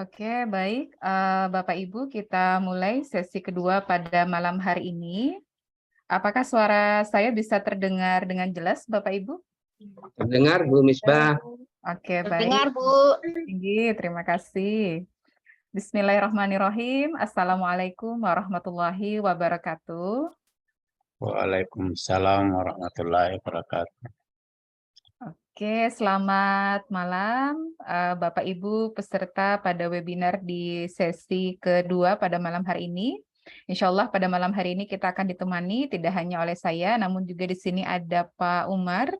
Oke, baik. Bapak Ibu, kita mulai sesi kedua pada malam hari ini. Apakah suara saya bisa terdengar dengan jelas, Bapak Ibu? Terdengar, Bu Misbah? Oke, baik. Terdengar, Bu. Tinggi, terima kasih. Bismillahirrahmanirrahim. Assalamualaikum warahmatullahi wabarakatuh. Waalaikumsalam warahmatullahi wabarakatuh. Oke, selamat malam Bapak Ibu peserta pada webinar di sesi kedua pada malam hari ini. Insya Allah pada malam hari ini kita akan ditemani tidak hanya oleh saya, namun juga di sini ada Pak Umar.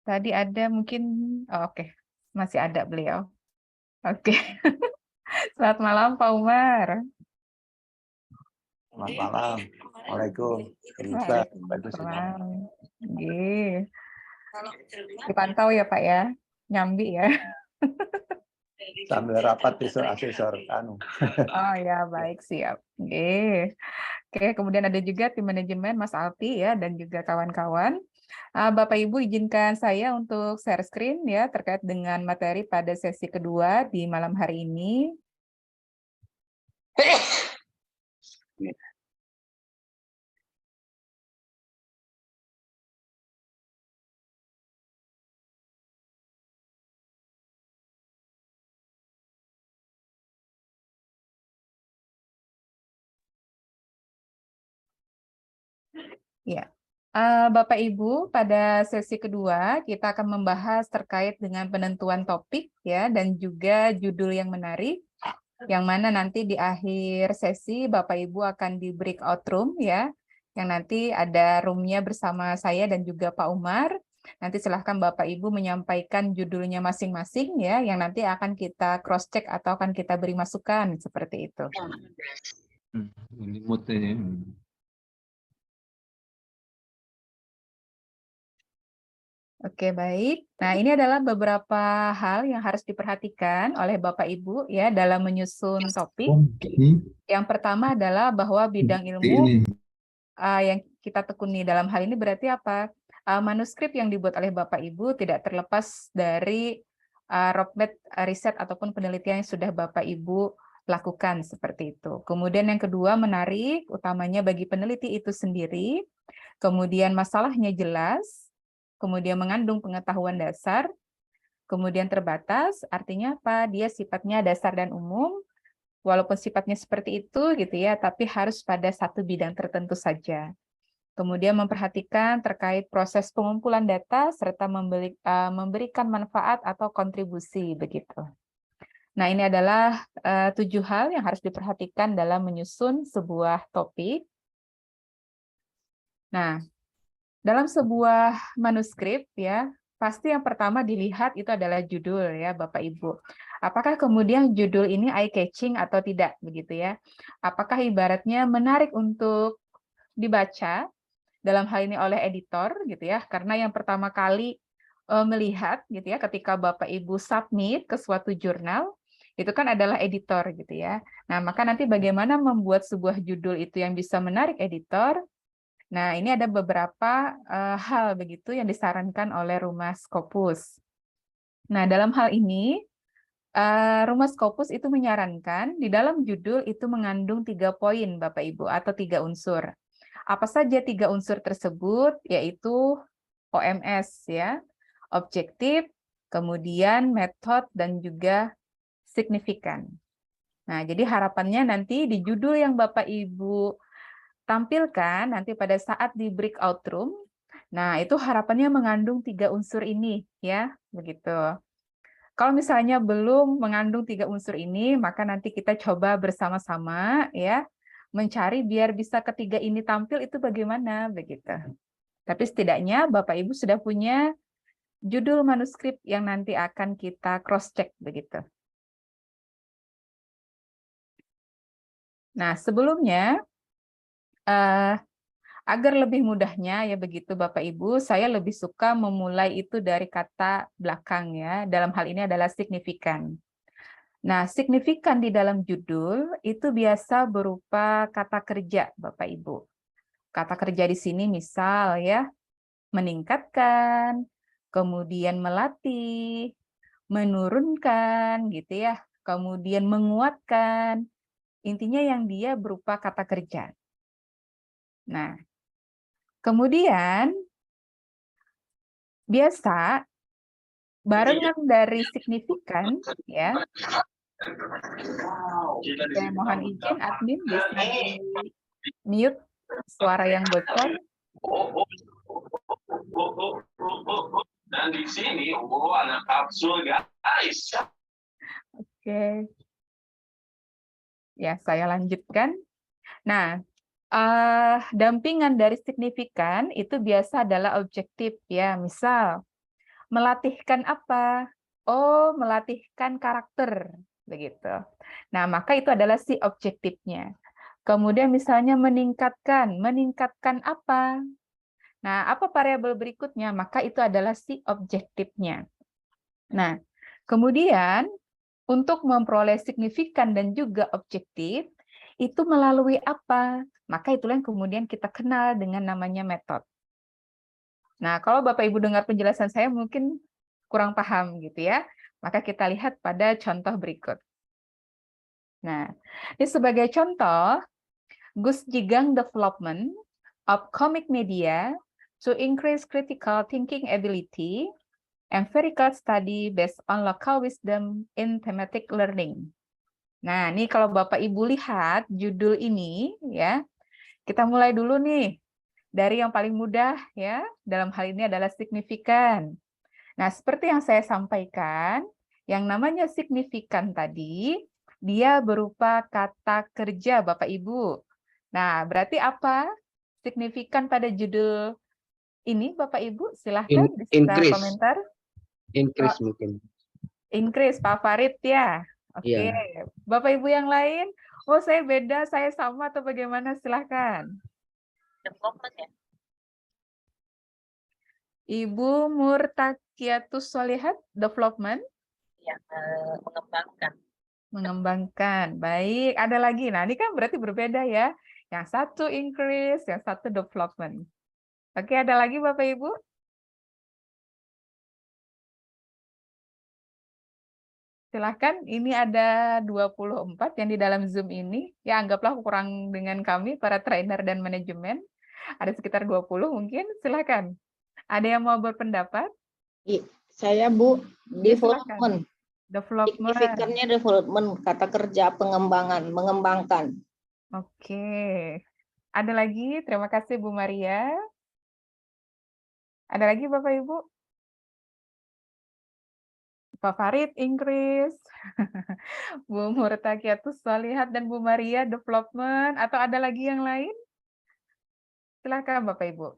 Tadi ada mungkin, oke, masih ada beliau. Oke, selamat malam Pak Umar. Selamat malam. Waalaikumsalam. Nggih. Dipantau ya Pak ya, nyambi ya. Sambil rapat besok asesor anu. Oh ya, baik, siap. Oke, kemudian ada juga tim manajemen Mas Alti ya dan juga kawan-kawan. Bapak Ibu izinkan saya untuk share screen ya terkait dengan materi pada sesi kedua di malam hari ini. Ya, Bapak Ibu, pada sesi kedua kita akan membahas terkait dengan penentuan topik ya dan juga judul yang menarik, yang mana nanti di akhir sesi Bapak Ibu akan di breakout room ya, yang nanti ada roomnya bersama saya dan juga Pak Umar. Nanti silahkan Bapak Ibu menyampaikan judulnya masing-masing ya, yang nanti akan kita cross check atau akan kita beri masukan seperti itu. Ini mutnya. Oke, baik. Nah, ini adalah beberapa hal yang harus diperhatikan oleh Bapak Ibu ya dalam menyusun topik. Yang pertama adalah bahwa bidang ilmu yang kita tekuni dalam hal ini berarti apa? Manuskrip yang dibuat oleh Bapak Ibu tidak terlepas dari roadmap riset ataupun penelitian yang sudah Bapak Ibu lakukan seperti itu. Kemudian yang kedua menarik, utamanya bagi peneliti itu sendiri. Kemudian masalahnya jelas. Kemudian mengandung pengetahuan dasar, kemudian terbatas, artinya apa? Dia sifatnya dasar dan umum, walaupun sifatnya seperti itu gitu ya, tapi harus pada satu bidang tertentu saja. Kemudian memperhatikan terkait proses pengumpulan data serta memberikan manfaat atau kontribusi begitu. Nah, ini adalah 7 hal yang harus diperhatikan dalam menyusun sebuah topik. Nah, dalam sebuah manuskrip ya, pasti yang pertama dilihat itu adalah judul ya Bapak Ibu. Apakah kemudian judul ini eye catching atau tidak begitu ya? Apakah ibaratnya menarik untuk dibaca dalam hal ini oleh editor gitu ya? Karena yang pertama kali melihat gitu ya ketika Bapak Ibu submit ke suatu jurnal itu kan adalah editor gitu ya. Nah, maka nanti bagaimana membuat sebuah judul itu yang bisa menarik editor? Nah, ini ada beberapa hal begitu yang disarankan oleh Rumah Scopus. Nah, dalam hal ini, Rumah Scopus itu menyarankan di dalam judul itu mengandung 3 poin, Bapak Ibu, atau 3 unsur. Apa saja 3 unsur tersebut? Yaitu OMS, ya, objektif, kemudian metode, dan juga signifikan. Nah, jadi harapannya nanti di judul yang Bapak Ibu tampilkan nanti pada saat di breakout room. Nah, itu harapannya mengandung 3 unsur ini ya, begitu. Kalau misalnya belum mengandung 3 unsur ini, maka nanti kita coba bersama-sama ya mencari biar bisa ketiga ini tampil itu bagaimana begitu. Tapi setidaknya Bapak Ibu sudah punya judul manuskrip yang nanti akan kita cross check begitu. Nah, sebelumnya agar lebih mudahnya ya begitu Bapak Ibu, saya lebih suka memulai itu dari kata belakang ya. Dalam hal ini adalah signifikan. Nah, signifikan di dalam judul itu biasa berupa kata kerja Bapak Ibu. Kata kerja di sini misal ya, meningkatkan, kemudian melatih, menurunkan gitu ya. kemudian menguatkan. Intinya yang dia berupa kata kerja. Nah, kemudian biasa barengan dari signifikan, ya. Oke, mohon izin admin bisa di mute suara yang bocor. Dan di sini, anak kapsul guys. Oke. Ya, saya lanjutkan. Nah, dampingan dari signifikan itu biasa adalah objektif, ya. Misal, melatihkan apa? Oh, melatihkan karakter, begitu. Nah, maka itu adalah si objektifnya. Kemudian misalnya meningkatkan apa? Nah, apa variabel berikutnya? Maka itu adalah si objektifnya. Nah, kemudian untuk memperoleh signifikan dan juga objektif, itu melalui apa? Maka itulah yang kemudian kita kenal dengan namanya metode. Nah, kalau Bapak Ibu dengar penjelasan saya mungkin kurang paham gitu ya. Maka kita lihat pada contoh berikut. Nah, ini sebagai contoh, Gussjigang development of comic media to increase critical thinking ability, empirical study based on local wisdom in thematic learning. Nah, ini kalau Bapak Ibu lihat judul ini, ya, kita mulai dulu nih dari yang paling mudah, ya. Dalam hal ini adalah signifikan. Nah, seperti yang saya sampaikan, yang namanya signifikan tadi, dia berupa kata kerja, Bapak Ibu. Nah, berarti apa signifikan pada judul ini, Bapak Ibu? Silahkan bisa Increase. komentar. Increase mungkin. Increase, Pak Farid ya. Oke, Iya. Bapak Ibu yang lain, oh saya beda, saya sama atau bagaimana? Silahkan. Development ya. Ibu Murtakiatus Solihat, development. Ya, mengembangkan. Mengembangkan, baik. Ada lagi, nah ini kan berarti berbeda ya. Yang satu increase, yang satu development. Oke, ada lagi Bapak Ibu? Silahkan, ini ada 24 yang di dalam Zoom ini. Ya, anggaplah kurang dengan kami, para trainer dan manajemen. Ada sekitar 20 mungkin, silahkan. Ada yang mau berpendapat? Saya Bu, Ya, silakan. development. Development. Signifikannya development, kata kerja pengembangan, mengembangkan. Oke. Ada lagi? Terima kasih Bu Maria. Ada lagi Bapak Ibu? Pak Farid, increase. Bu Murtakiatus Solihat dan Bu Maria, development. Atau ada lagi yang lain? Silakan Bapak Ibu.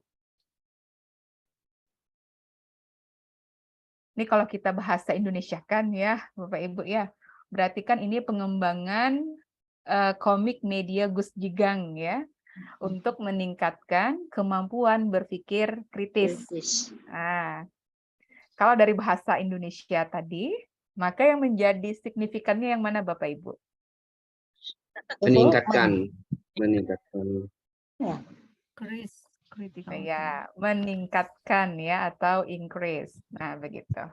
Ini kalau kita bahasa Indonesia kan ya, Bapak Ibu ya. Berarti kan ini pengembangan komik media Gussjigang ya, untuk meningkatkan kemampuan berpikir kritis. Nah, kalau dari bahasa Indonesia tadi, maka yang menjadi signifikannya yang mana Bapak Ibu? Meningkatkan. Ya. Ya, meningkatkan ya atau increase. Nah, begitu.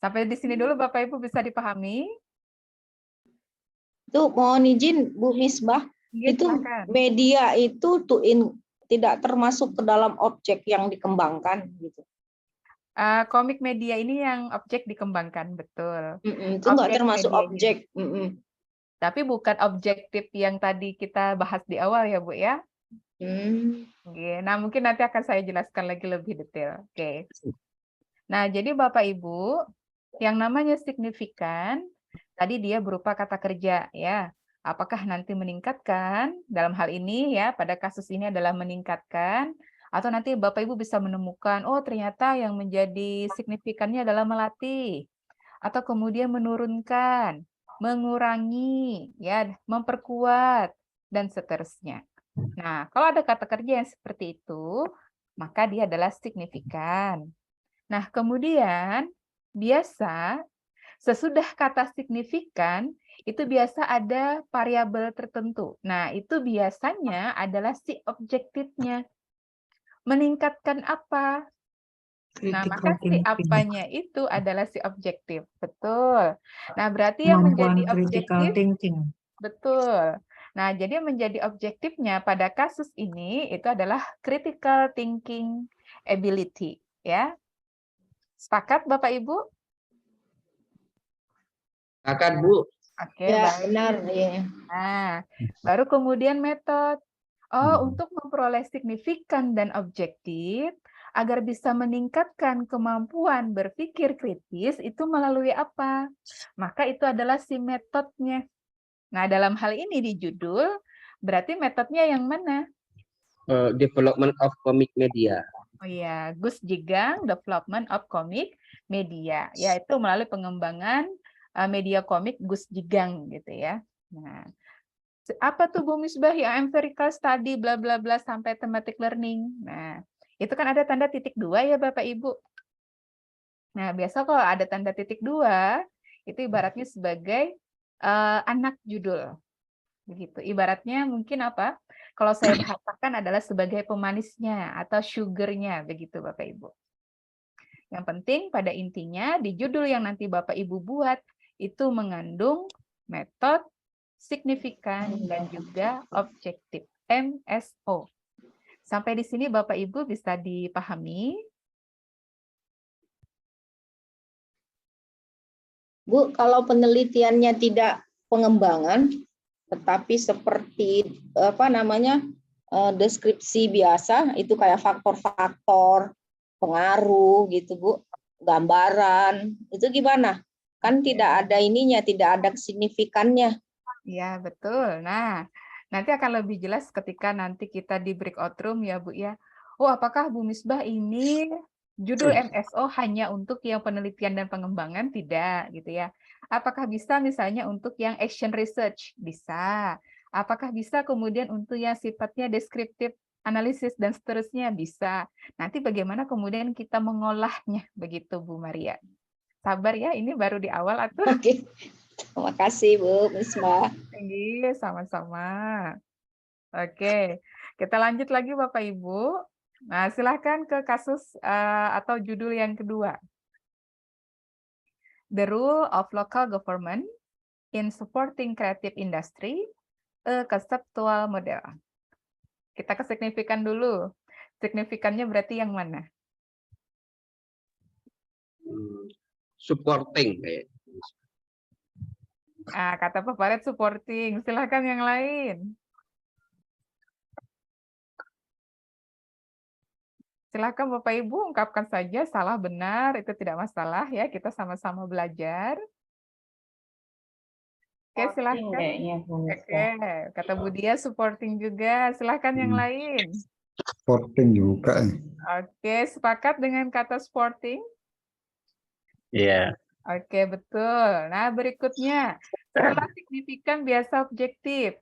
Sampai di sini dulu Bapak Ibu bisa dipahami? Itu mohon izin Bu Misbah, Ya, itu silakan. media itu tidak termasuk ke dalam objek yang dikembangkan gitu. Komik media ini yang objek dikembangkan, betul. Itu nggak termasuk medianya. objek. Tapi bukan objektif yang tadi kita bahas di awal ya, Bu ya. Nah, mungkin nanti akan saya jelaskan lagi lebih detail. Oke. Nah, jadi Bapak Ibu, yang namanya signifikan tadi dia berupa kata kerja ya. Apakah nanti meningkatkan? Dalam hal ini ya, pada kasus ini adalah meningkatkan. Atau nanti Bapak Ibu bisa menemukan, oh ternyata yang menjadi signifikannya adalah melatih. Atau kemudian menurunkan, mengurangi, ya, memperkuat, dan seterusnya. Nah, kalau ada kata kerja yang seperti itu, maka dia adalah signifikan. Nah, kemudian biasa sesudah kata signifikan, itu biasa ada variabel tertentu. Nah, itu biasanya adalah si objektifnya. Meningkatkan apa? Nah, Critical maka si thinking. apanya itu adalah si objektif. Betul. Nah, berarti yang Kemampuan menjadi critical objektif, thinking. betul. Nah, jadi yang menjadi objektifnya pada kasus ini itu adalah critical thinking ability, ya. Sepakat Bapak Ibu? Akan Bu. Oke, Ya, baik. benar. Ya. Nah, baru kemudian metode. Oh, untuk memperoleh signifikan dan objektif, agar bisa meningkatkan kemampuan berpikir kritis, itu melalui apa? Maka itu adalah si metodenya. Nah, dalam hal ini di judul, berarti metodenya yang mana? Development of comic media. Oh iya, Gus Jigang, Development of Comic Media, yaitu melalui pengembangan media komik Gus Jigang gitu ya. Nah, apa tuh Bu Misbah yang empirical study bla bla bla sampai thematic learning. Nah, itu kan ada tanda titik 2 ya Bapak Ibu. Nah, biasa kalau ada tanda titik 2 itu ibaratnya sebagai anak judul. Begitu. Ibaratnya mungkin apa? Kalau saya bahasakan adalah sebagai pemanisnya atau sugarnya begitu Bapak Ibu. Yang penting pada intinya di judul yang nanti Bapak Ibu buat itu mengandung metode, signifikan, dan juga objektif, MSO. Sampai di sini Bapak Ibu bisa dipahami? Bu, kalau penelitiannya tidak pengembangan, tetapi seperti apa namanya deskripsi biasa, itu kayak faktor-faktor pengaruh gitu Bu, gambaran, itu gimana? Kan tidak ada ininya, tidak ada signifikannya. Ya, betul. Nah, nanti akan lebih jelas ketika nanti kita di breakout room ya, Bu ya. Oh, apakah Bu Misbah ini judul MSO hanya untuk yang penelitian dan pengembangan? Tidak, gitu ya. Apakah bisa misalnya untuk yang action research? Bisa. Apakah bisa kemudian untuk yang sifatnya deskriptif analisis dan seterusnya? Bisa. Nanti bagaimana kemudian kita mengolahnya, begitu Bu Maria. Sabar ya, ini baru di awal atau? Oke. Terima kasih Bu Misbah. Iya, sama-sama. Oke, kita lanjut lagi Bapak Ibu. Nah, silahkan ke kasus atau judul yang kedua. The Role of Local Government in Supporting Creative Industry, a Conceptual Model. Kita ke signifikan dulu. Signifikannya berarti yang mana? Supporting kayak. Kata Pak Farid supporting. Silahkan yang lain. Silahkan Bapak Ibu ungkapkan saja salah benar, itu tidak masalah ya, kita sama-sama belajar. Oke, silahkan. Oke, kata Bu Dia supporting juga, silahkan yang lain. Sporting juga. Oke, sepakat dengan kata sporting? Iya. Oke, betul. Nah, berikutnya, setelah signifikan biasa objektif.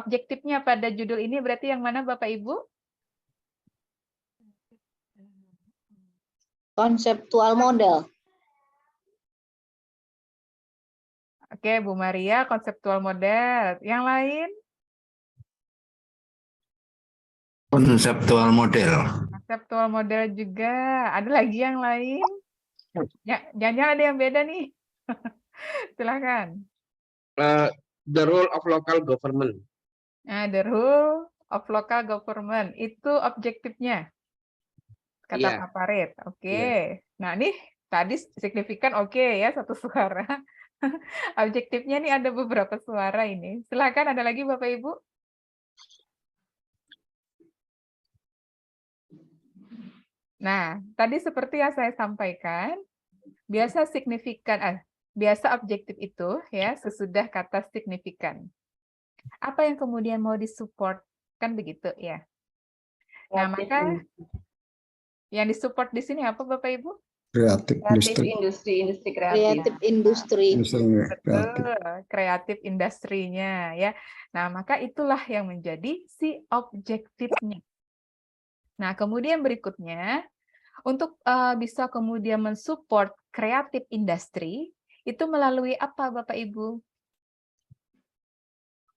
Objektifnya pada judul ini berarti yang mana Bapak Ibu? Konseptual model. Oke, Bu Maria, konseptual model. Yang lain? Konseptual model. Konseptual model juga. Ada lagi yang lain? Jangan-jangan ada yang beda nih. Silahkan. The role of local government. Nah, the role of local government. Itu objektifnya. Kata Iya. Pak Farid. Oke. Iya. Nah, nih tadi signifikan oke ya, satu suara. Objektifnya nih ada beberapa suara ini. Silahkan ada lagi Bapak Ibu. Nah, tadi seperti yang saya sampaikan, biasa signifikan, biasa objektif itu ya sesudah kata signifikan. Apa yang kemudian mau disupport kan begitu ya. Nah, maka yang disupport di sini apa Bapak Ibu? Kreatif industri. Industri kreatif. Kreatif industri. Betul, kreatif industrinya ya. Nah, maka itulah yang menjadi si objektifnya. Nah, kemudian berikutnya, untuk bisa kemudian mensupport kreatif industri, itu melalui apa Bapak Ibu?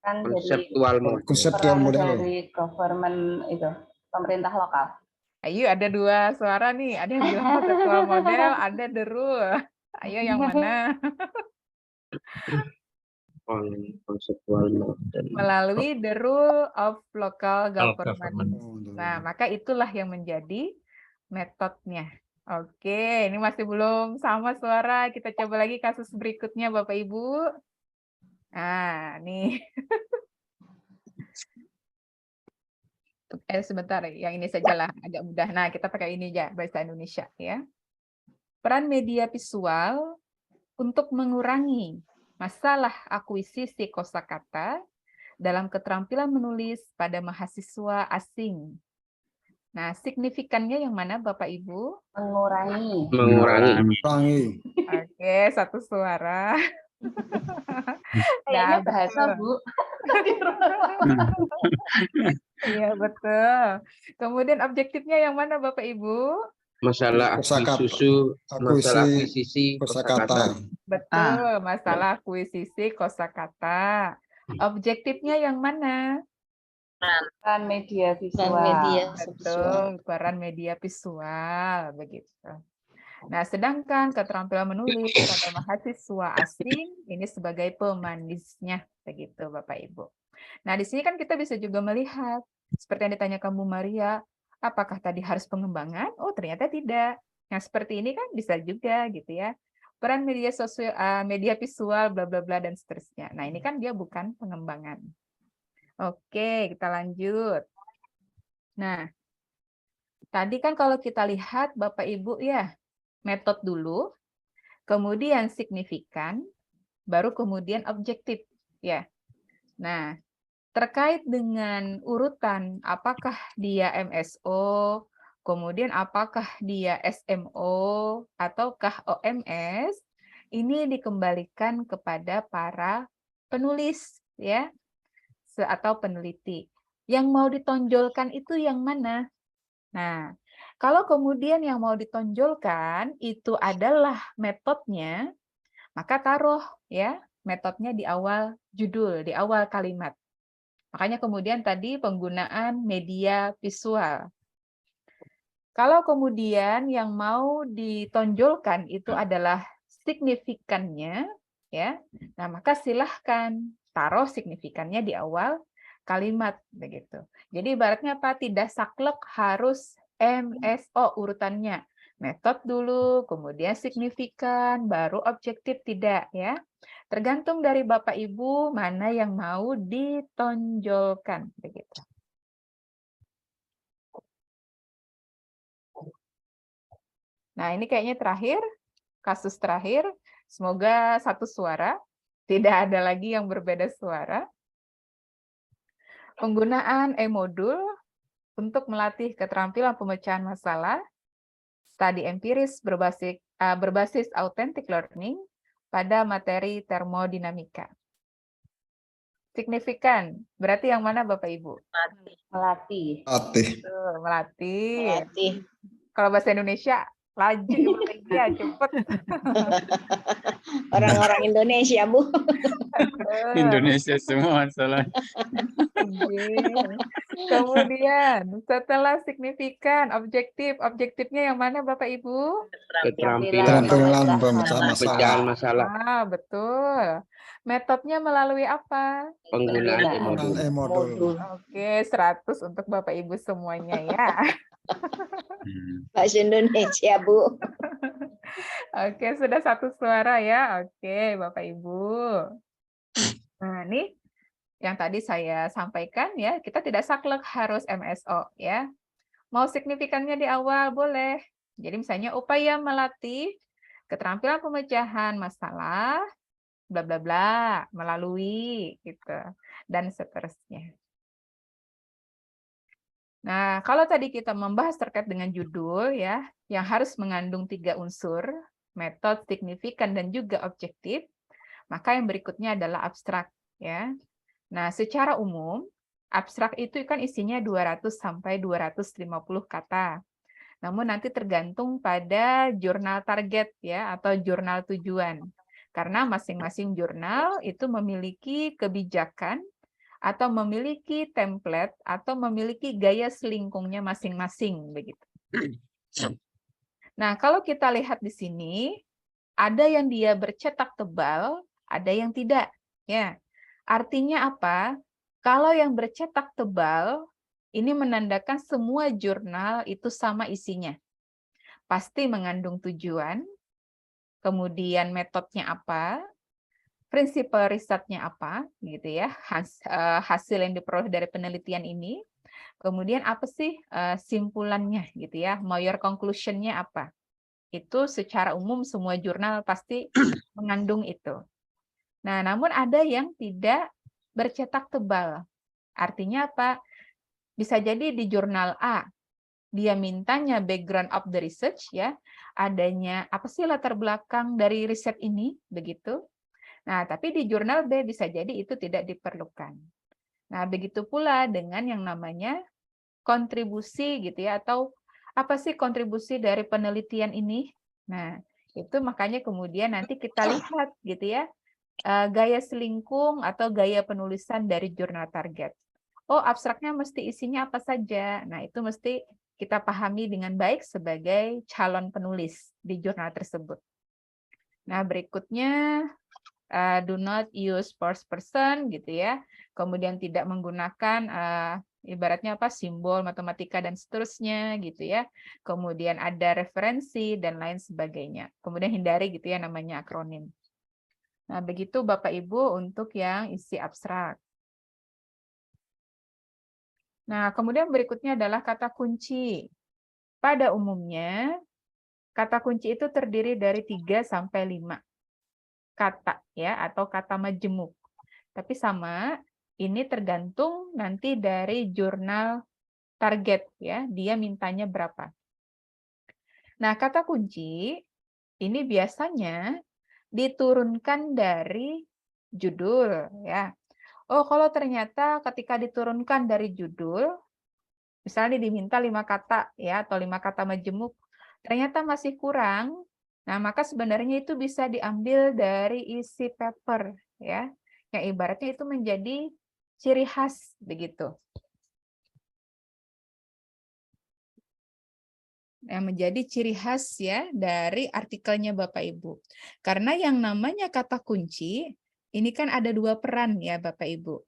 Konseptual model. Konseptual model. Dari government itu, pemerintah lokal. Ayo, ada 2 suara nih. Ada yang bilang konseptual model, ada the rule. Ayo, yang mana? Conceptual model. Melalui the rule of local government. Oh, Nah, maka itulah yang menjadi metodenya. Oke, ini masih belum sama suara. Kita coba lagi kasus berikutnya, Bapak Ibu. Nah, nih. Sebentar, yang ini sajalah agak mudah. Nah, kita pakai ini aja, bahasa Indonesia ya. Peran media visual untuk mengurangi masalah akuisisi kosakata dalam keterampilan menulis pada mahasiswa asing. Nah, signifikannya yang mana Bapak Ibu? Mengurangi. Kurangi. Oke, 1 suara. Kayaknya Nah, bahasa, betul. Bu. Iya, betul. Kemudian objektifnya yang mana Bapak Ibu? Masalah Kosakata. masalah akuisisi kosakata. Betul, masalah akuisisi kosakata. Objektifnya yang mana? Peran media visual. Betul, peran media visual begitu. Nah, sedangkan keterampilan menulis pada mahasiswa asing ini sebagai pemanisnya begitu Bapak Ibu. Nah, di sini kan kita bisa juga melihat seperti yang ditanyakan Bu Maria, apakah tadi harus pengembangan? Oh, ternyata tidak. Yang seperti ini kan bisa juga gitu ya. Peran media sosial, media visual, bla bla bla dan seterusnya. Nah, ini kan dia bukan pengembangan. Oke, kita lanjut. Nah, tadi kan kalau kita lihat Bapak Ibu ya, metode dulu, kemudian signifikan, baru kemudian objektif ya. Nah, terkait dengan urutan apakah dia MSO, kemudian apakah dia SMO ataukah OMS, ini dikembalikan kepada para penulis ya atau peneliti. Yang mau ditonjolkan itu yang mana? Nah, kalau kemudian yang mau ditonjolkan itu adalah metodenya, maka taruh ya metodenya di awal judul, di awal kalimat. Makanya kemudian tadi penggunaan media visual. Kalau kemudian yang mau ditonjolkan itu adalah signifikannya, ya, nah maka silahkan taruh signifikannya di awal kalimat begitu. Jadi ibaratnya apa? Tidak saklek harus MSO urutannya. Metode dulu, kemudian signifikan, baru objektif, tidak ya. Tergantung dari Bapak Ibu mana yang mau ditonjolkan begitu. Nah, ini kayaknya terakhir, kasus terakhir. Semoga 1 suara, tidak ada lagi yang berbeda suara. Penggunaan e-modul untuk melatih keterampilan pemecahan masalah, studi empiris berbasis authentic learning pada materi termodinamika. Signifikan, berarti yang mana Bapak Ibu? Melatih. Melatih. Kalau bahasa Indonesia, laju ya, cepet. Orang-orang Indonesia, Bu. Indonesia semua salah. Kemudian setelah signifikan, objektifnya yang mana Bapak Ibu? Keterampilan pemecahan masalah. Betul. Metodenya melalui apa? Penggunaan e-modul. Oke, 100 untuk Bapak Ibu semuanya ya. Bahasa Indonesia, Bu. Oke, sudah 1 suara ya. Oke, Bapak Ibu. Nah, ini yang tadi saya sampaikan ya, kita tidak saklek harus MSO ya. Mau signifikannya di awal boleh. Jadi misalnya upaya melatih keterampilan pemecahan masalah bla bla bla melalui gitu dan seterusnya. Nah, kalau tadi kita membahas terkait dengan judul ya, yang harus mengandung 3 unsur, metode, signifikan dan juga objektif, maka yang berikutnya adalah abstrak ya. Nah, secara umum, abstrak itu kan isinya 200 sampai 250 kata. Namun nanti tergantung pada jurnal target ya atau jurnal tujuan. Karena masing-masing jurnal itu memiliki kebijakan atau memiliki template atau memiliki gaya selingkungnya masing-masing begitu. Nah, kalau kita lihat di sini, ada yang dia bercetak tebal, ada yang tidak. Ya, artinya apa? Kalau yang bercetak tebal, ini menandakan semua jurnal itu sama isinya. Pasti mengandung tujuan, kemudian metodenya apa, prinsip risetnya apa, gitu ya, hasil yang diperoleh dari penelitian ini. Kemudian apa sih simpulannya, gitu ya, major conclusion-nya apa? Itu secara umum semua jurnal pasti mengandung itu. Nah, namun ada yang tidak bercetak tebal. Artinya apa? Bisa jadi di jurnal A, dia mintanya background of the research, ya, adanya apa sih latar belakang dari riset ini, begitu. Nah, tapi di jurnal B bisa jadi itu tidak diperlukan. Nah, begitu pula dengan yang namanya kontribusi gitu ya, atau apa sih kontribusi dari penelitian ini? Nah, itu makanya kemudian nanti kita lihat gitu ya, gaya selingkung atau gaya penulisan dari jurnal target. Oh, abstraknya mesti isinya apa saja. Nah, itu mesti kita pahami dengan baik sebagai calon penulis di jurnal tersebut. Nah, berikutnya do not use first person gitu ya. Kemudian tidak menggunakan ibaratnya apa simbol matematika dan seterusnya gitu ya. Kemudian ada referensi dan lain sebagainya. Kemudian hindari gitu ya namanya akronim. Nah, begitu Bapak Ibu untuk yang isi abstrak. Nah, kemudian berikutnya adalah kata kunci. Pada umumnya kata kunci itu terdiri dari 3 sampai 5 kata ya atau kata majemuk. Tapi sama, ini tergantung nanti dari jurnal target ya, dia mintanya berapa. Nah, kata kunci ini biasanya diturunkan dari judul ya. Oh, kalau ternyata ketika diturunkan dari judul, misalnya diminta 5 kata ya atau 5 kata majemuk, ternyata masih kurang. Nah, maka sebenarnya itu bisa diambil dari isi paper ya. Yang ibaratnya itu menjadi ciri khas begitu. Yang menjadi ciri khas ya dari artikelnya Bapak Ibu. Karena yang namanya kata kunci ini kan ada 2 peran ya Bapak Ibu.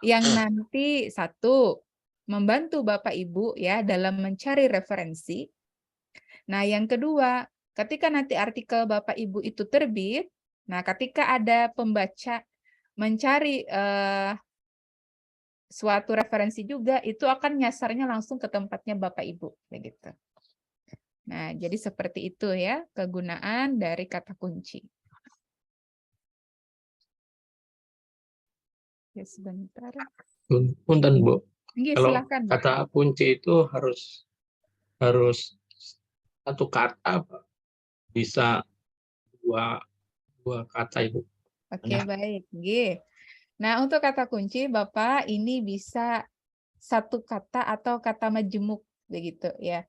Yang nanti satu membantu Bapak Ibu ya dalam mencari referensi. Nah, yang kedua, ketika nanti artikel Bapak Ibu itu terbit, nah ketika ada pembaca mencari suatu referensi juga, itu akan nyasarnya langsung ke tempatnya Bapak Ibu, begitu. Nah, jadi seperti itu ya kegunaan dari kata kunci. Ya, sebentar. Punten, Bu. Nggih, Kalau silakan. kata kunci itu harus satu kata, Pak. Bisa dua kata, Ibu. Oke, baik. Nggih. Nah, untuk kata kunci Bapak ini bisa satu kata atau kata majemuk begitu ya.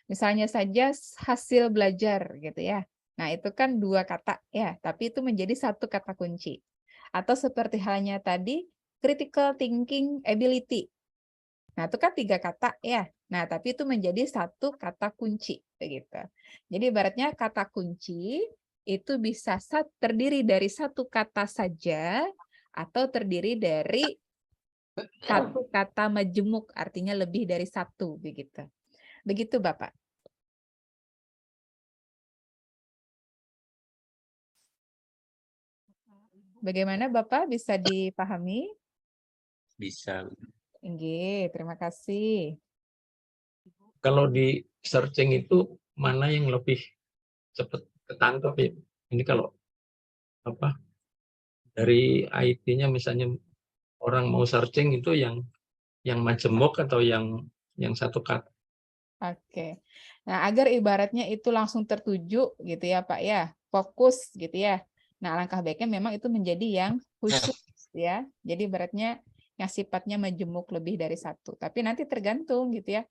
Misalnya saja hasil belajar gitu ya. Nah, itu kan 2 kata ya, tapi itu menjadi satu kata kunci. Atau seperti halnya tadi critical thinking ability. Nah, itu kan 3 kata ya. Nah, tapi itu menjadi satu kata kunci begitu. Jadi ibaratnya kata kunci itu bisa terdiri dari satu kata saja atau terdiri dari satu kata majemuk, artinya lebih dari satu begitu. Begitu, Bapak. Bagaimana Bapak, bisa dipahami? Bisa. Nggih, terima kasih. Kalau di searching itu mana yang lebih cepat ketangkep ya? Ini kalau apa dari IT-nya misalnya orang mau searching itu yang majemuk atau yang satu kata? Oke. Nah, agar ibaratnya itu langsung tertuju gitu ya, Pak ya, fokus gitu ya. Nah, langkah baiknya memang itu menjadi yang khusus ya. Jadi ibaratnya yang sifatnya majemuk lebih dari satu. Tapi nanti tergantung gitu ya.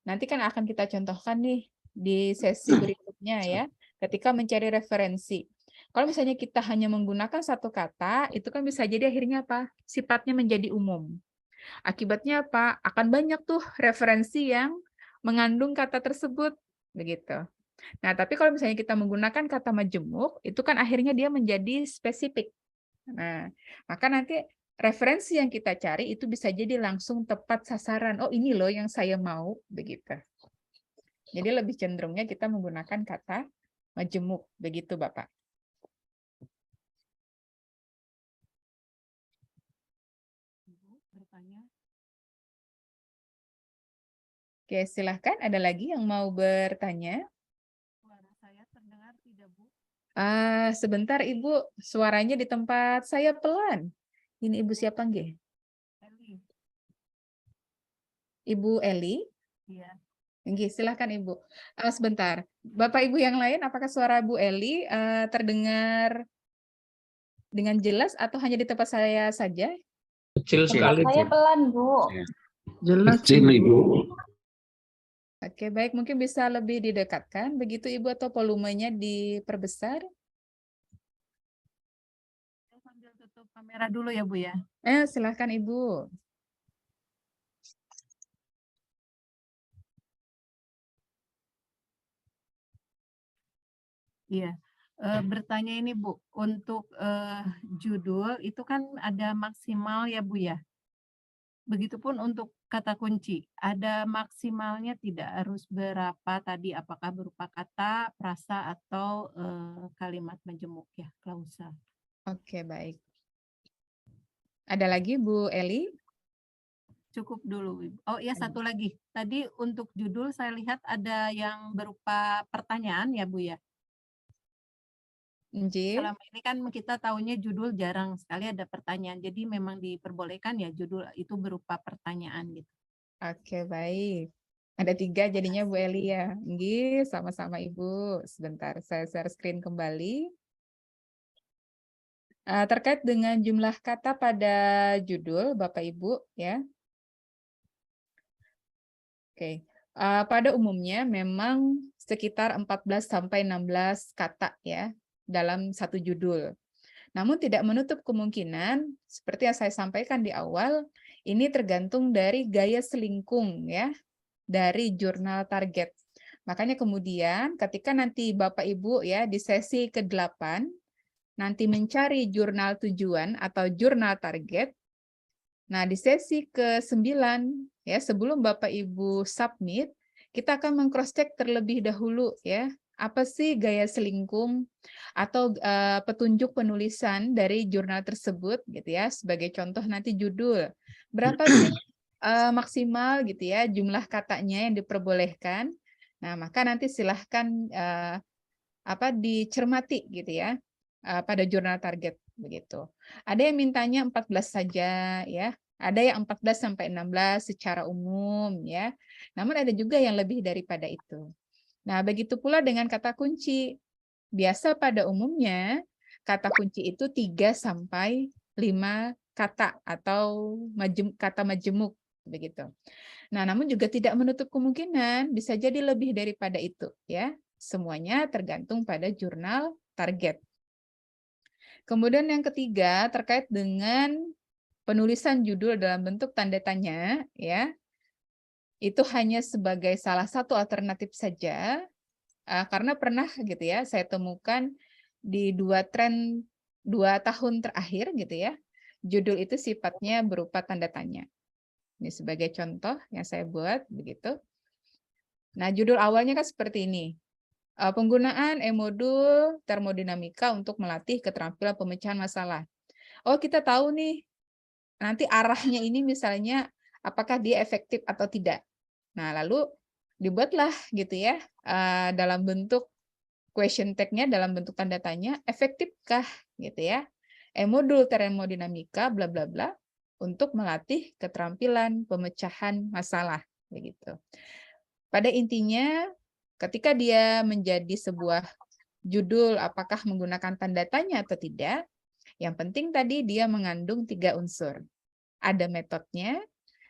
Nanti kan akan kita contohkan nih di sesi berikutnya ya, ketika mencari referensi. Kalau misalnya kita hanya menggunakan satu kata, itu kan bisa jadi akhirnya apa? Sifatnya menjadi umum. Akibatnya apa? Akan banyak tuh referensi yang mengandung kata tersebut, begitu. Nah, tapi kalau misalnya kita menggunakan kata majemuk, itu kan akhirnya dia menjadi spesifik. Nah, maka nanti referensi yang kita cari itu bisa jadi langsung tepat sasaran. Oh, ini loh yang saya mau, begitu. Jadi lebih cenderungnya kita menggunakan kata majemuk, begitu Bapak. Oke, silahkan. Ada lagi yang mau bertanya? Suara saya terdengar tidak, Bu? Sebentar Ibu, suaranya di tempat saya pelan. Ini Ibu siapa nggih? Eli. Ibu Eli? Iya. Nggih, silahkan Ibu. Sebentar, Bapak Ibu yang lain, apakah suara Bu Eli terdengar dengan jelas atau hanya di tempat saya saja? Kecil Tempat sekali, saya Bu. pelan, Bu. Jelas Kecil, Ibu. Ibu. Oke, baik. Mungkin bisa lebih didekatkan, begitu Ibu, atau volumenya diperbesar? Saya sambil tutup kamera dulu ya, Bu ya. Silahkan Ibu. Iya. Bertanya ini, Bu, untuk judul itu kan ada maksimal ya, Bu ya. Begitupun untuk kata kunci, ada maksimalnya tidak harus berapa tadi, apakah berupa kata, frasa, atau kalimat majemuk ya, klausa. Oke, baik. Ada lagi Bu Eli? Cukup dulu, Ibu. Oh iya, satu lagi. Tadi untuk judul saya lihat ada yang berupa pertanyaan ya, Bu ya. Nggih. Selama ini kan kita tahunya judul jarang sekali ada pertanyaan. Jadi memang diperbolehkan ya judul itu berupa pertanyaan gitu. Oke, baik. Ada 3 jadinya Bu Eli ya. Nggih, sama-sama Ibu. Sebentar, saya share screen kembali. Terkait dengan jumlah kata pada judul, Bapak Ibu, ya. Oke. Pada umumnya memang sekitar 14 sampai 16 kata ya dalam satu judul. Namun tidak menutup kemungkinan seperti yang saya sampaikan di awal, ini tergantung dari gaya selingkung ya dari jurnal target. Makanya kemudian ketika nanti Bapak Ibu ya di sesi ke-8 nanti mencari jurnal tujuan atau jurnal target. Nah, di sesi ke-9 ya sebelum Bapak Ibu submit, kita akan meng-cross-check terlebih dahulu ya. Apa sih gaya selingkung atau petunjuk penulisan dari jurnal tersebut gitu ya. Sebagai contoh nanti judul. Berapa sih maksimal gitu ya jumlah katanya yang diperbolehkan. Nah, maka nanti silahkan dicermati gitu ya pada jurnal target begitu. Ada yang mintanya 14 saja ya. Ada yang 14 sampai 16 secara umum ya. Namun ada juga yang lebih daripada itu. Nah, begitu pula dengan kata kunci. Biasa pada umumnya kata kunci itu 3 sampai 5 kata atau kata majemuk begitu. Nah, namun juga tidak menutup kemungkinan bisa jadi lebih daripada itu ya. Semuanya tergantung pada jurnal target. Kemudian yang ketiga terkait dengan penulisan judul dalam bentuk tanda tanya ya. Itu hanya sebagai salah satu alternatif saja karena pernah gitu ya saya temukan di 2 tahun terakhir gitu ya. Judul itu sifatnya berupa tanda tanya. Ini sebagai contoh yang saya buat begitu. Nah, judul awalnya kan seperti ini. Penggunaan e-modul termodinamika untuk melatih keterampilan pemecahan masalah. Oh, kita tahu nih, nanti arahnya ini misalnya apakah dia efektif atau tidak. Nah, lalu dibuatlah gitu ya, dalam bentuk question tag-nya, dalam bentuk tanda tanya, efektifkah gitu ya, e-modul termodinamika bla bla bla untuk melatih keterampilan pemecahan masalah begitu. Pada intinya ketika dia menjadi sebuah judul apakah menggunakan tanda tanya atau tidak, yang penting tadi dia mengandung 3 unsur. Ada metodenya,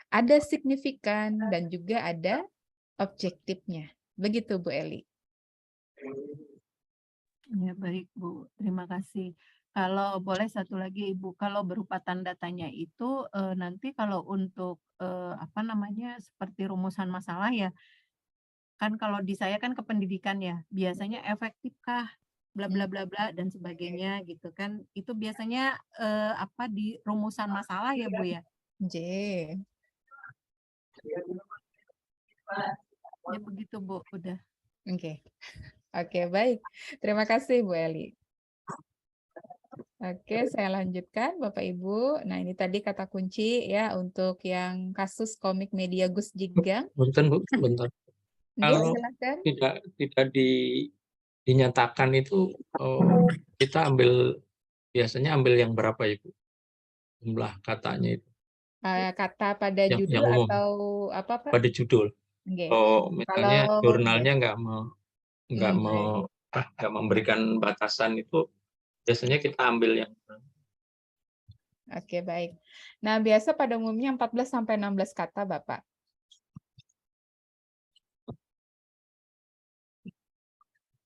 ada signifikan, dan juga ada objektifnya. Begitu Bu Eli. Ya, baik Bu, terima kasih. Kalau boleh satu lagi Ibu, kalau berupa tanda tanya itu nanti kalau untuk seperti rumusan masalah ya, kan kalau di saya kan kependidikan ya, biasanya efektifkah bla bla bla bla dan sebagainya gitu kan. Itu biasanya apa di rumusan masalah ya Bu ya? J. Ya begitu Bu, udah. Oke. Oke, baik. Terima kasih Bu Eli. Oke, saya lanjutkan Bapak Ibu. Nah, ini tadi kata kunci ya untuk yang kasus komik media Gus Jigang. Bentar, Bu, bentar. Nggih, Kalau silakan. tidak dinyatakan itu kita biasanya ambil yang berapa Ibu? Jumlah katanya itu Kata pada yang judul umum atau apa Pak? pada judul. Nggih. Misalnya Kalau jurnalnya nggak baik. memberikan batasan itu, biasanya kita ambil yang Oke, baik. Nah, biasa pada umumnya 14 sampai 16 kata, Bapak.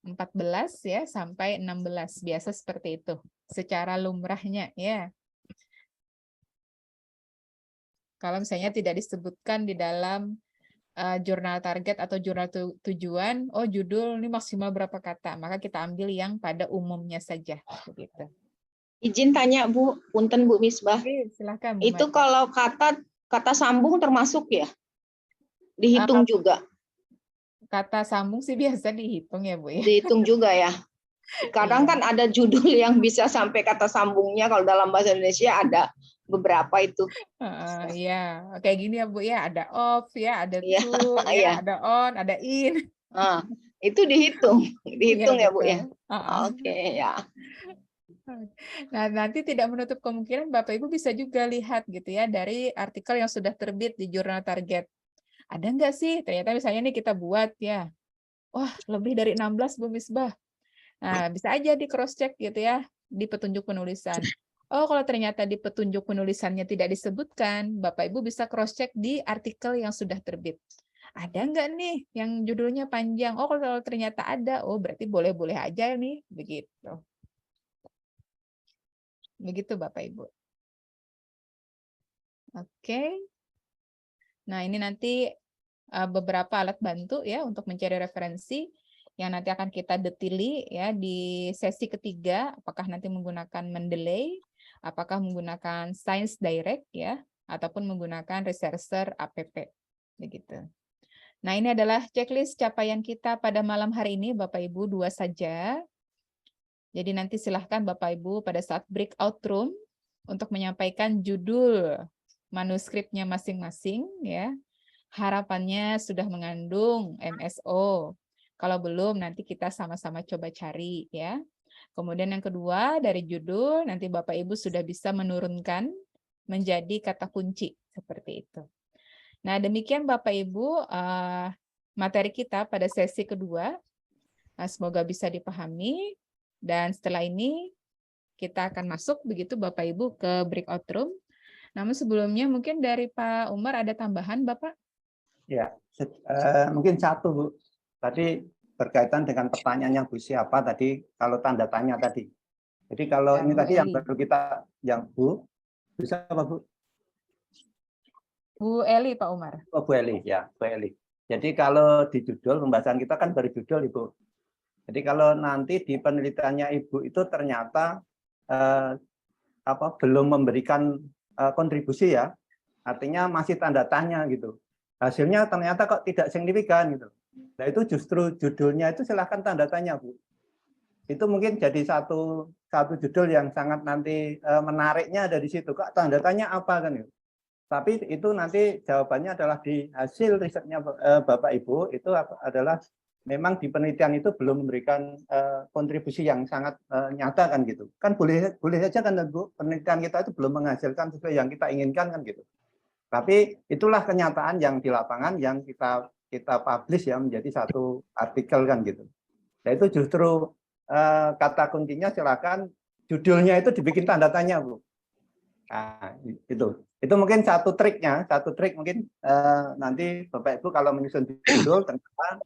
14 ya sampai 16, biasa seperti itu. Secara lumrahnya ya. Kalau misalnya tidak disebutkan di dalam jurnal target atau jurnal tujuan, oh judul ini maksimal berapa kata, maka kita ambil yang pada umumnya saja, begitu. Izin tanya Bu, punten Bu Misbah. Oke, silakan Bu Itu Marta. kalau kata sambung termasuk ya? Dihitung juga. Kata sambung sih biasa dihitung ya Bu ya. Dihitung juga ya. Kadang Iya. kan ada judul yang bisa sampai kata sambungnya, kalau dalam bahasa Indonesia ada beberapa itu. Iya, kayak gini ya Bu ya, ada off ya, ada Iya, to ya, iya. ada on, ada in. Itu dihitung Iya, ya Bu ya. betul. Oke ya. Nah, nanti tidak menutup kemungkinan Bapak Ibu bisa juga lihat gitu ya dari artikel yang sudah terbit di jurnal target. Ada nggak sih ternyata misalnya nih kita buat ya, wah lebih dari 16 Bu Misbah. Nah, bisa aja di cross check gitu ya di petunjuk penulisan. Oh, kalau ternyata di petunjuk penulisannya tidak disebutkan, Bapak Ibu bisa cross check di artikel yang sudah terbit. Ada nggak nih yang judulnya panjang? Oh, kalau ternyata ada, oh berarti boleh-boleh aja nih, begitu. Begitu Bapak Ibu. Oke. Nah, ini nanti beberapa alat bantu ya untuk mencari referensi yang nanti akan kita detili ya di sesi ketiga, apakah nanti menggunakan Mendeley, apakah menggunakan Science Direct ya, ataupun menggunakan Researcher APP. Begitu. Nah, ini adalah checklist capaian kita pada malam hari ini, Bapak Ibu, 2 saja. Jadi nanti silahkan Bapak Ibu pada saat breakout room untuk menyampaikan judul manuskripnya masing-masing ya. Harapannya sudah mengandung MSO. Kalau belum nanti kita sama-sama coba cari ya. Kemudian yang kedua dari judul nanti Bapak Ibu sudah bisa menurunkan menjadi kata kunci seperti itu. Nah, demikian Bapak Ibu materi kita pada sesi kedua. Nah, semoga bisa dipahami dan setelah ini kita akan masuk begitu Bapak Ibu ke breakout room. Namun sebelumnya mungkin dari Pak Umar ada tambahan Bapak? Ya, mungkin satu Bu. Tadi berkaitan dengan pertanyaan yang Bu siapa tadi, kalau tanda tanya tadi. Jadi kalau Ya, ini Bu tadi yang Eli. baru kita, yang Bu, bisa apa Bu? Bu Eli, Pak Umar. Oh, Bu Eli, ya, Bu Eli. Jadi kalau di judul, pembahasan kita kan baru judul Ibu. Jadi kalau nanti di penelitiannya Ibu itu ternyata belum memberikan kontribusi ya, artinya masih tanda tanya gitu. Hasilnya ternyata kok tidak signifikan gitu. Nah itu justru judulnya itu silahkan tanda tanya Bu. Itu mungkin jadi satu judul yang sangat nanti menariknya dari situ. Kok tanda tanya apa kan gitu. Tapi itu nanti jawabannya adalah di hasil risetnya Bapak Ibu itu adalah memang di penelitian itu belum memberikan kontribusi yang sangat nyata kan gitu. Kan boleh saja kan Bu, penelitian kita itu belum menghasilkan sesuai yang kita inginkan kan gitu. Tapi itulah kenyataan yang di lapangan yang kita publish ya menjadi satu artikel kan gitu. Nah itu justru kata kuncinya silakan judulnya itu dibikin tanda tanya Bu. Nah, itu mungkin satu trik mungkin nanti Bapak Ibu kalau menyusun judul ternyata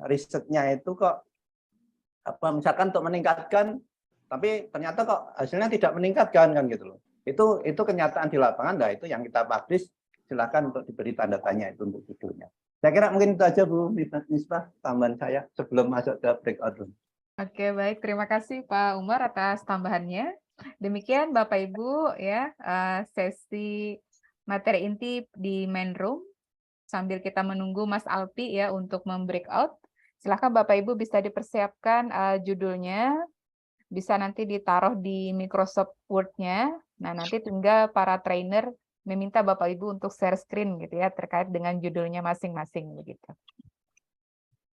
risetnya itu kok misalkan untuk meningkatkan tapi ternyata kok hasilnya tidak meningkatkan kan gitu loh. Itu kenyataan di lapangan. Nah itu yang kita publish, silakan untuk diberi tanda tanya itu untuk judulnya. Saya kira mungkin itu aja Bu Misbah tambahan saya sebelum masuk ke breakout room. Oke, baik. Terima kasih Pak Umar atas tambahannya. Demikian Bapak Ibu ya sesi materi inti di main room. Sambil kita menunggu Mas Alpi ya untuk membreakout. Silakan Bapak Ibu bisa dipersiapkan judulnya, bisa nanti ditaruh di Microsoft Word-nya. Nah, nanti tinggal para trainer meminta Bapak Ibu untuk share screen gitu ya terkait dengan judulnya masing-masing begitu.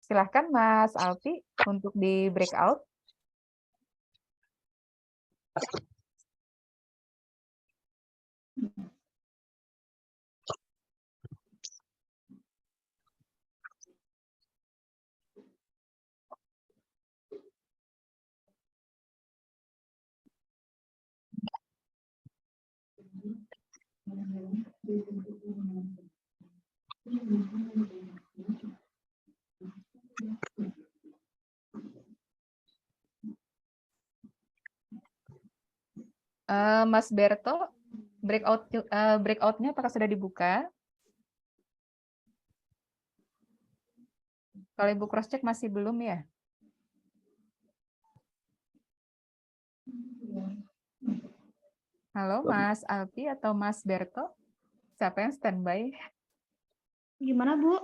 Silahkan Mas Alfi untuk di breakout. Mas Berto, breakout-nya apakah sudah dibuka? Kalau Ibu cross check masih belum ya? Halo Mas Alpi atau Mas Berto? Siapa yang standby? Gimana Bu?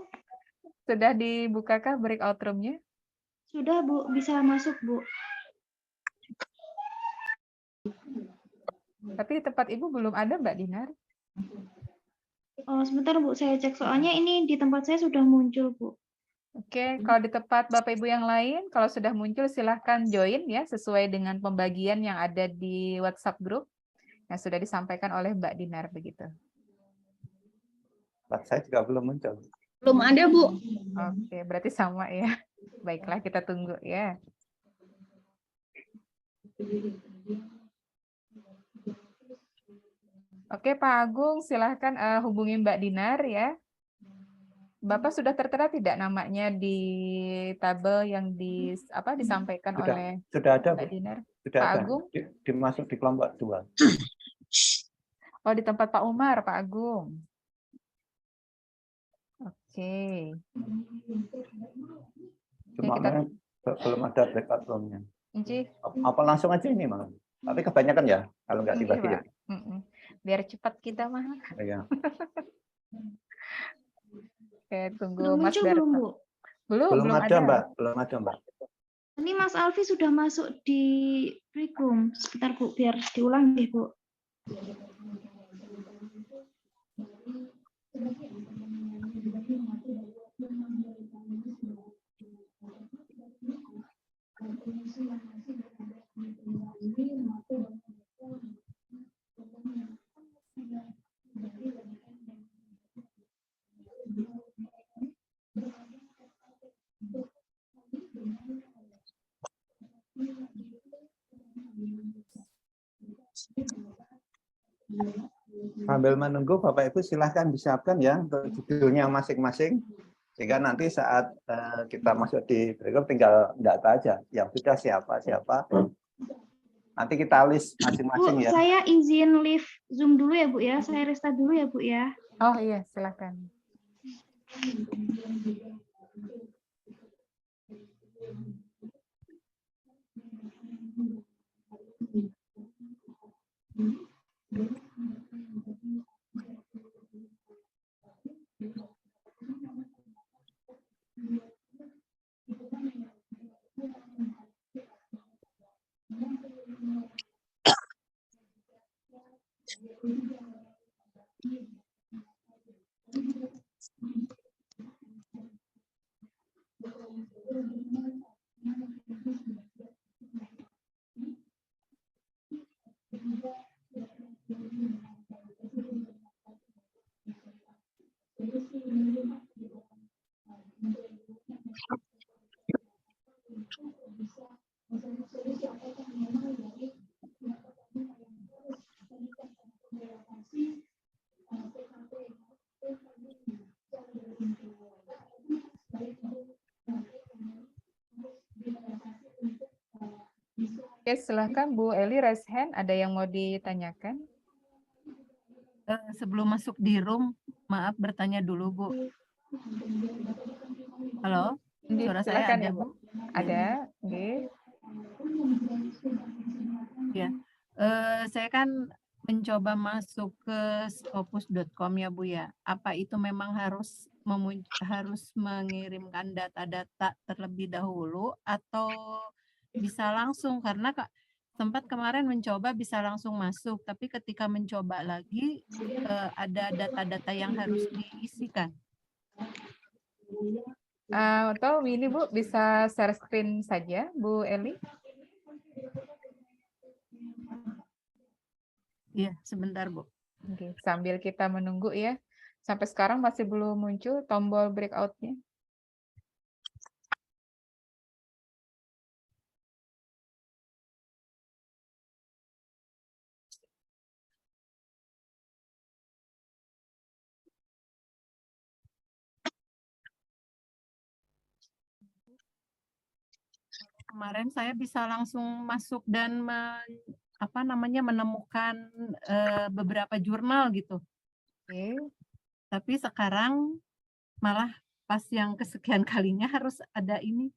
Sudah dibukakah breakout room-nya? Sudah Bu, bisa masuk Bu. Tapi di tempat Ibu belum ada Mbak Dinar. Oh, sebentar Bu, saya cek soalnya ini di tempat saya sudah muncul Bu. Oke, kalau di tempat Bapak Ibu yang lain, kalau sudah muncul silahkan join ya, sesuai dengan pembagian yang ada di WhatsApp group yang sudah disampaikan oleh Mbak Dinar begitu. Saya juga belum muncul. Belum ada, Bu. Oke, berarti sama ya. Baiklah, kita tunggu ya. Oke, Pak Agung, silahkan hubungi Mbak Dinar ya. Bapak sudah tertera tidak namanya di tabel yang disampaikan oleh sudah ada, Mbak Dinar? Sudah Pak ada. Agung? Dimasuk di kelompok 2. Oh, di tempat Pak Umar, Pak Agung. Oke. Cuma belum ada breakout room-nya. Apa langsung aja ini, Mang? Tapi kebanyakan ya, kalau nggak dibagi ya. Biar cepat kita mah. Iya. Oke, tunggu Sudah Mas muncul Berto. belum Bu? Belum ada, Mbak. Belum ada, Mbak. Ini Mas Alfi sudah masuk di break room. Sebentar Bu, biar diulang deh Bu. Sambil menunggu, Bapak Ibu silahkan disiapkan ya untuk judulnya masing-masing. Sehingga nanti saat kita masuk di breakout tinggal data aja. Yang sudah siapa. Nanti kita list masing-masing ya. Saya izin leave Zoom dulu ya Bu ya. Saya restart dulu ya Bu ya. Oh iya, silakan. Oke, silahkan Bu Eli raise hand. Ada yang mau ditanyakan? Sebelum masuk di room, maaf bertanya dulu Bu. Halo, Nggih, suara saya silakan ada, Ibu. Ada, nggih. Ya, saya kan mencoba masuk ke scopus.com ya Bu ya. Apa itu memang harus harus mengirimkan data-data terlebih dahulu atau bisa langsung? Karena sempat kemarin mencoba bisa langsung masuk, tapi ketika mencoba lagi ada data-data yang harus diisikan. Atau ini Bu bisa share screen saja, Bu Eli. Iya, sebentar Bu. Oke, sambil kita menunggu ya. Sampai sekarang masih belum muncul tombol breakout-nya. Kemarin saya bisa langsung masuk dan menemukan beberapa jurnal gitu. Oke. Tapi sekarang malah pas yang kesekian kalinya harus ada ini.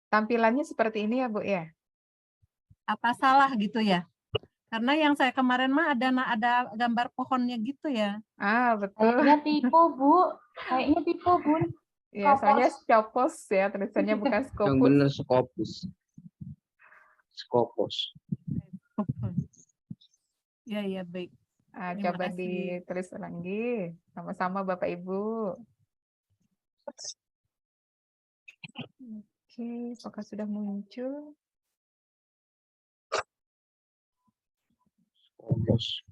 Tampilannya seperti ini ya Bu ya? Apa salah gitu ya? Karena yang saya kemarin mah ada gambar pohonnya gitu ya. Betul. Kayaknya tipe, Bu. Kayaknya tipe, Bun. Ya, soalnya Scopus. Scopus ya, tulisannya bukan Yang Scopus. benar Scopus. Scopus. Ya, ya, baik. Terima Coba kasih. ditulis lagi. Sama-sama Bapak Ibu. Oke, apakah sudah muncul? Scopus.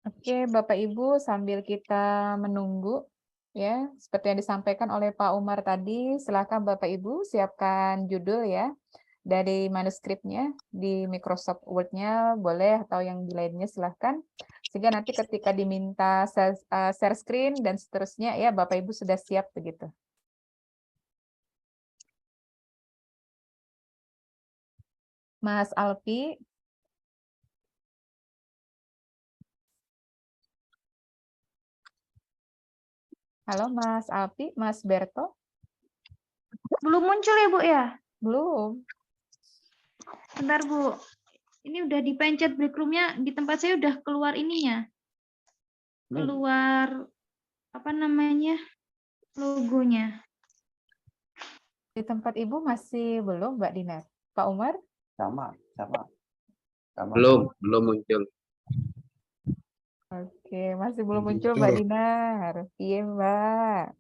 Oke, Bapak Ibu, sambil kita menunggu, ya, seperti yang disampaikan oleh Pak Umar tadi, silakan Bapak Ibu siapkan judul ya dari manuskripnya di Microsoft Word-nya boleh atau yang di lainnya silahkan. Sehingga nanti ketika diminta share screen dan seterusnya ya Bapak Ibu sudah siap begitu. Mas Alfi. Halo Mas Alfi, Mas Berto. Belum muncul ya, Bu ya? Belum. Bentar, Bu. Ini udah dipencet break room-nya, di tempat saya udah keluar ininya. Keluar apa namanya? Logonya. Di tempat Ibu masih belum, Mbak Dinar? Pak Umar? Sama. Belum muncul. Oke, masih belum muncul Mbak Dinar. Iya, Mbak.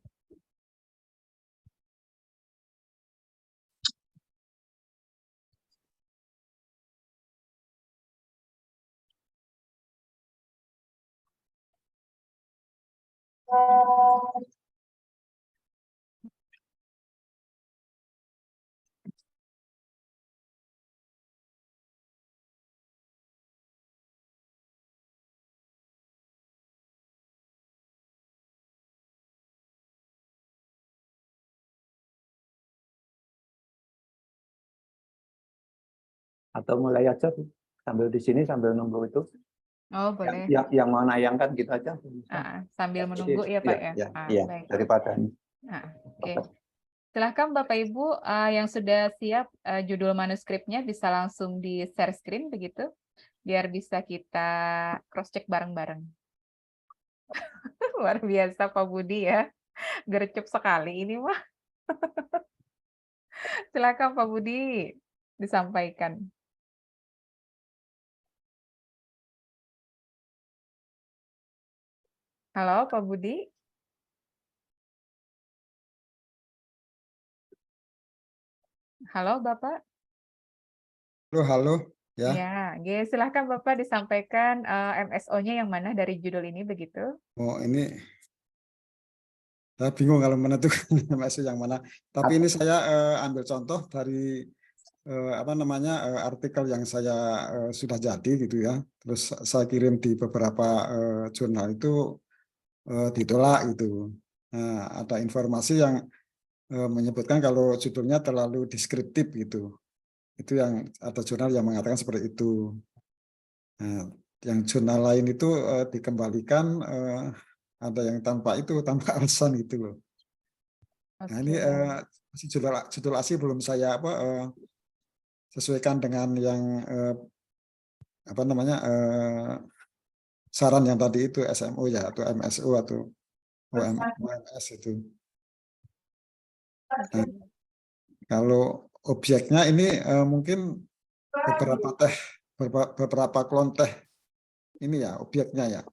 Atau mulai aja Bu. Sambil di sini sambil nunggu itu. Oh, boleh. Yang mau nayangkan gitu aja. Sambil menunggu ya, Pak ya? Iya, Baik. daripada Oke. Silahkan Bapak Ibu yang sudah siap judul manuskripnya bisa langsung di share screen begitu, biar bisa kita cross check bareng-bareng. Luar biasa Pak Budi ya, gercep sekali ini mah. Silakan Pak Budi disampaikan. Halo Pak Budi. Halo Bapak. Halo, ya. Ya, silahkan Bapak disampaikan MSO-nya yang mana dari judul ini begitu. Oh, ini Saya bingung kalau menentukan MSU yang mana. Tapi ini saya ambil contoh dari apa namanya artikel yang saya sudah jadi gitu ya. Terus saya kirim di beberapa jurnal itu ditolak gitu. Nah, ada informasi yang menyebutkan kalau judulnya terlalu deskriptif gitu. Itu yang ada jurnal yang mengatakan seperti itu. Nah, yang jurnal lain itu dikembalikan ada yang tanpa alasan gitu loh. Nah ini masih judul asli belum saya sesuaikan dengan yang apa namanya saran yang tadi itu SMO ya atau MSU atau OMS itu. Nah, kalau objeknya ini mungkin beberapa klon teh ini ya objeknya ya.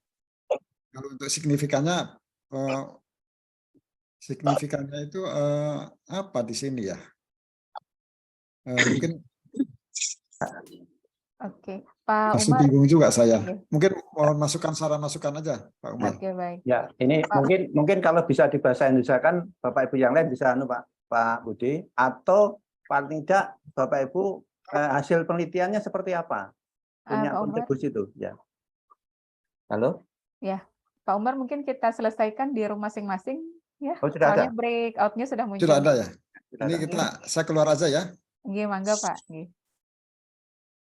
Kalau untuk signifikannya itu apa di sini ya? Mungkin Oke, Pak masih Umar. bingung juga saya. Oke. Mungkin mohon saran masukan aja, Pak Umar. Oke, baik. Ya, ini Pak. mungkin kalau bisa di bahasa Indonesia kan Bapak Ibu yang lain bisa Pak Budi, atau paling tidak Bapak Ibu hasil penelitiannya seperti apa? Punya Pak Umar. kontribusi itu, ya. Halo? Ya, Pak Umar mungkin kita selesaikan di room masing-masing ya. Oh, sudah Soalnya ada. breakout-nya sudah muncul. Sudah ada ya? Sudah Ini ada. saya keluar aja ya. Nggih, mangga Pak. Nggih.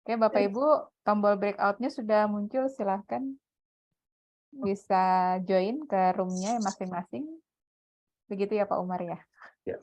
Oke, Bapak Ibu, tombol breakout-nya sudah muncul, silahkan bisa join ke room-nya masing-masing. Begitu ya Pak Umar ya? Ya.